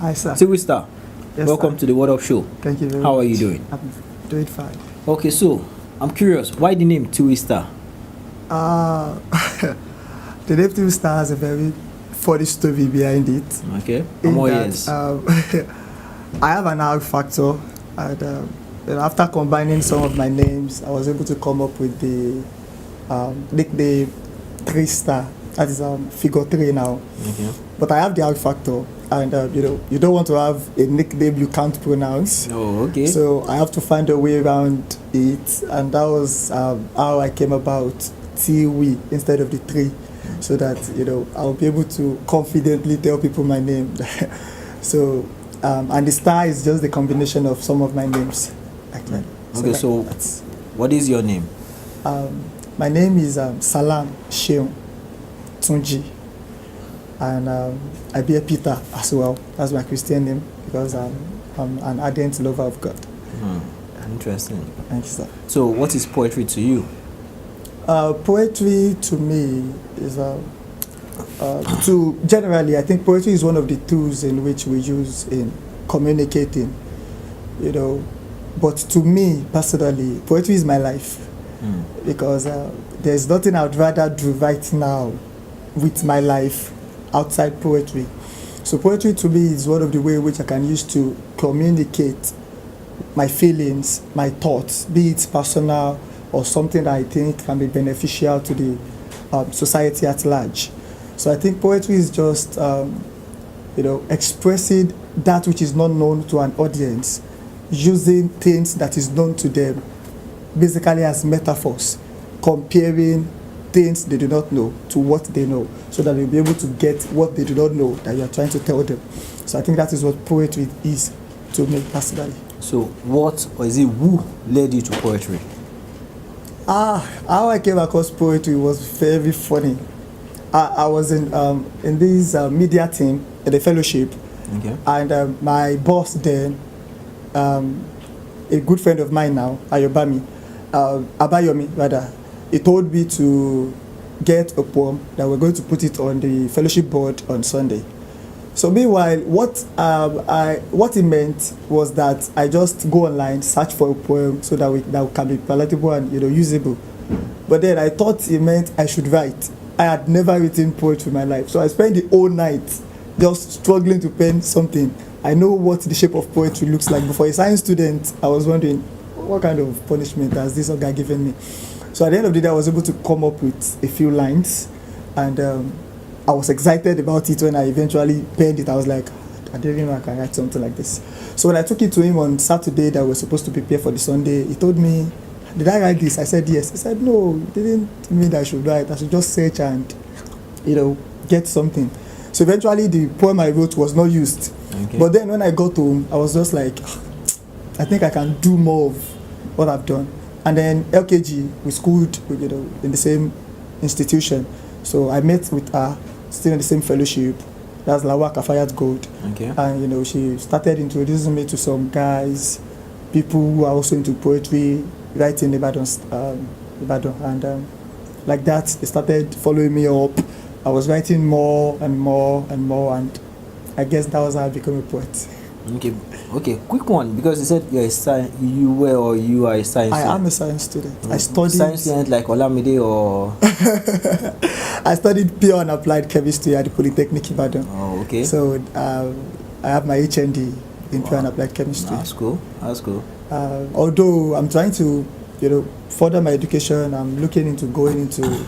Hi, sir. Tiwistar, Yes, welcome sir. to the Word Up Show. Thank you very much. How are you doing? I'm doing fine. Okay, so I'm curious, why the name Tiwistar? The name Tiwistar has a very funny story behind it. Okay, I'm all ears. I have an R factor, and after combining some of my names, I was able to come up with the nickname Tiwistar. That is figure 3 now. Okay. But I have the R factor, and you don't want to have a nickname you can't pronounce. Oh, okay. So I have to find a way around it, and that was how I came about Tiwi instead of the 3, so that I'll be able to confidently tell people my name. So and the star is just the combination of some of my names, actually. Okay, so what is your name? My name is Salam Sheung Tunji, and I bear Peter as well. That's my Christian name because I'm an ardent lover of God. Interesting. Thank you, sir. So what is poetry to you? Poetry to me is generally, I think poetry is one of the tools in which we use in communicating, but to me personally, poetry is my life, because there's nothing I'd rather do right now with my life outside poetry. So poetry to me is one of the ways which I can use to communicate my feelings, my thoughts, be it personal or something that I think can be beneficial to the society at large. So I think poetry is just expressing that which is not known to an audience, using things that is known to them basically as metaphors, comparing things they do not know to what they know, so that they'll be able to get what they do not know that you are trying to tell them. So I think that is what poetry is to me personally. So who led you to poetry? How I came across poetry was very funny. I was in this media team at the fellowship, okay. And my boss then, a good friend of mine now, Abayomi rather, he told me to get a poem that we're going to put it on the fellowship board on Sunday. So meanwhile, what it meant was that I just go online, search for a poem so that can be palatable and usable. But then I thought it meant I should write. I had never written poetry in my life, so I spent the whole night just struggling to pen something. I know what the shape of poetry looks like, but for a science student, I was wondering what kind of punishment has this guy given me. So at the end of the day, I was able to come up with a few lines, and I was excited about it when I eventually penned it. I was like, I didn't know I can write something like this. So when I took it to him on Saturday that we were supposed to prepare for the Sunday, he told me, did I write this? I said yes. He said no, it didn't mean that I should write. I should just search and get something. So eventually the poem I wrote was not used. Okay. But then when I got home, I was just like, I think I can do more of what I've done. And then LKG, we schooled in the same institution. So I met with her, still in the same fellowship. That's Lawa Kafayat Gold. Okay. And she started introducing me to some guys, people who are also into poetry, writing Ibadan, and like that, they started following me up. I was writing more and more and more, and I guess that was how I became a poet. Okay, quick one, because you said you are a science student. I am a science student. I studied science student like Olumide or I studied pure and applied chemistry at the Polytechnic Ibadan. Oh, okay. So I have my HND in pure and applied chemistry. That's cool. Although I'm trying to further my education, I'm looking into going into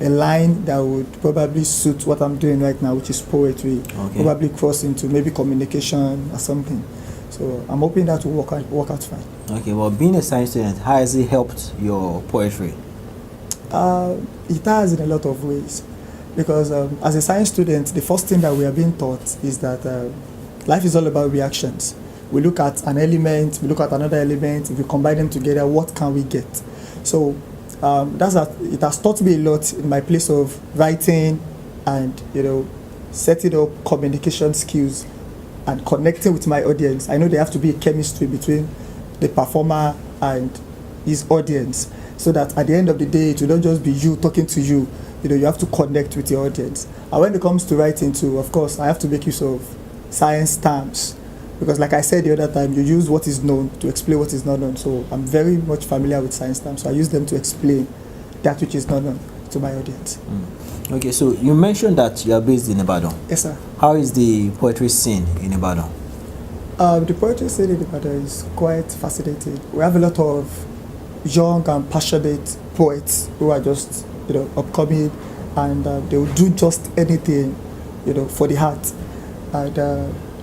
a line that would probably suit what I'm doing right now, which is poetry. Okay. Probably cross into maybe communication or something. So I'm hoping that will work out fine. Okay, well, being a science student, how has it helped your poetry? It has in a lot of ways, because as a science student, the first thing that we are being taught is that life is all about reactions. We look at an element, we look at another element. If we combine them together, what can we get? So it has taught me a lot in my place of writing and setting up communication skills and connecting with my audience. I know there have to be a chemistry between the performer and his audience, so that at the end of the day, it will not just be you talking to you. You have to connect with your audience. And when it comes to writing too, of course, I have to make use of science terms, because like I said the other time, you use what is known to explain what is not known. So I'm very much familiar with science terms, so I use them to explain that which is not known to my audience. Okay, so you mentioned that you are based in Ibadan. Yes, sir. How is the poetry scene in Ibadan? The poetry scene in Ibadan is quite fascinating. We have a lot of young and passionate poets who are just, upcoming, and they will do just anything, for the heart. And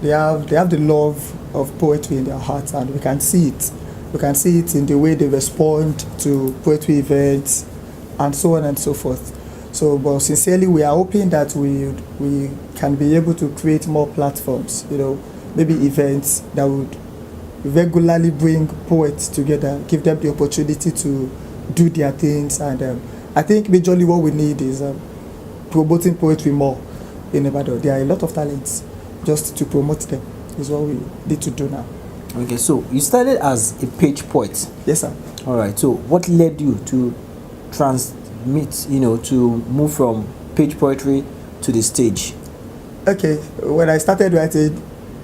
they have the love of poetry in their hearts, and we can see it. We can see it in the way they respond to poetry events, and so on and so forth. So, but sincerely, we are hoping that we can be able to create more platforms, maybe events that would regularly bring poets together, give them the opportunity to do their things. And I think majorly what we need is promoting poetry more in Ibadan. There are a lot of talents. Just to promote them is what we need to do now. Okay, so you started as a page poet. Yes, sir. All right, so what led you to transmit, to move from page poetry to the stage? Okay, when I started writing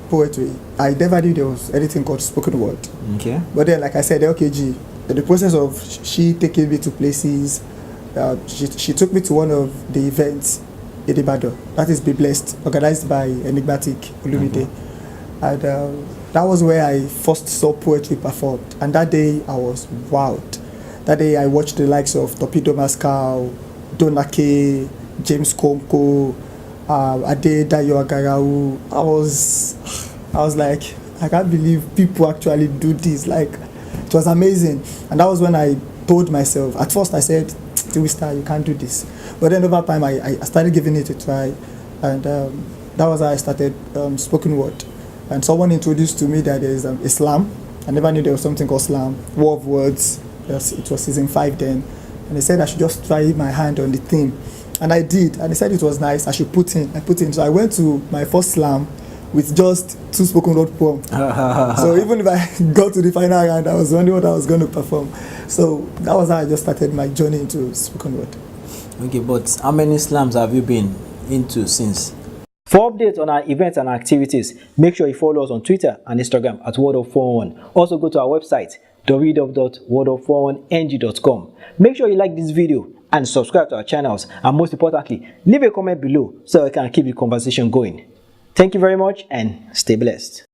poetry, I never knew there was anything called spoken word. Okay. But then, like I said, LKG, the process of she taking me to places, she took me to one of the events in Ibadan, that is Be Blessed, organized by Enigmatic Olumide. And that was where I first saw poetry performed. And that day I was wowed. That day I watched the likes of Torpedo Mascal, Donake, James Konko, Ade Dayo Agarau. I was like, I can't believe people actually do this. Like, it was amazing. And that was when I told myself, at first I said, Tiwistar, you can't do this. But then over time, I started giving it a try. And that was how I started spoken word. And someone introduced to me that there is Islam. I never knew there was something called Slam, War of Words. It was season 5 then. And they said I should just try my hand on the theme. And I did. And they said it was nice. I should put in. I put in. So I went to my first slam with just 2 spoken word poems. So even if I got to the final round, I was wondering what I was going to perform. So that was how I just started my journey into spoken word. Okay, but how many slams have you been into since? For updates on our events and activities, make sure you follow us on Twitter and Instagram at Word411. Also go to our website www.word411ng.com. Make sure you like this video and subscribe to our channels, and most importantly, leave a comment below so we can keep the conversation going. Thank you very much and stay blessed.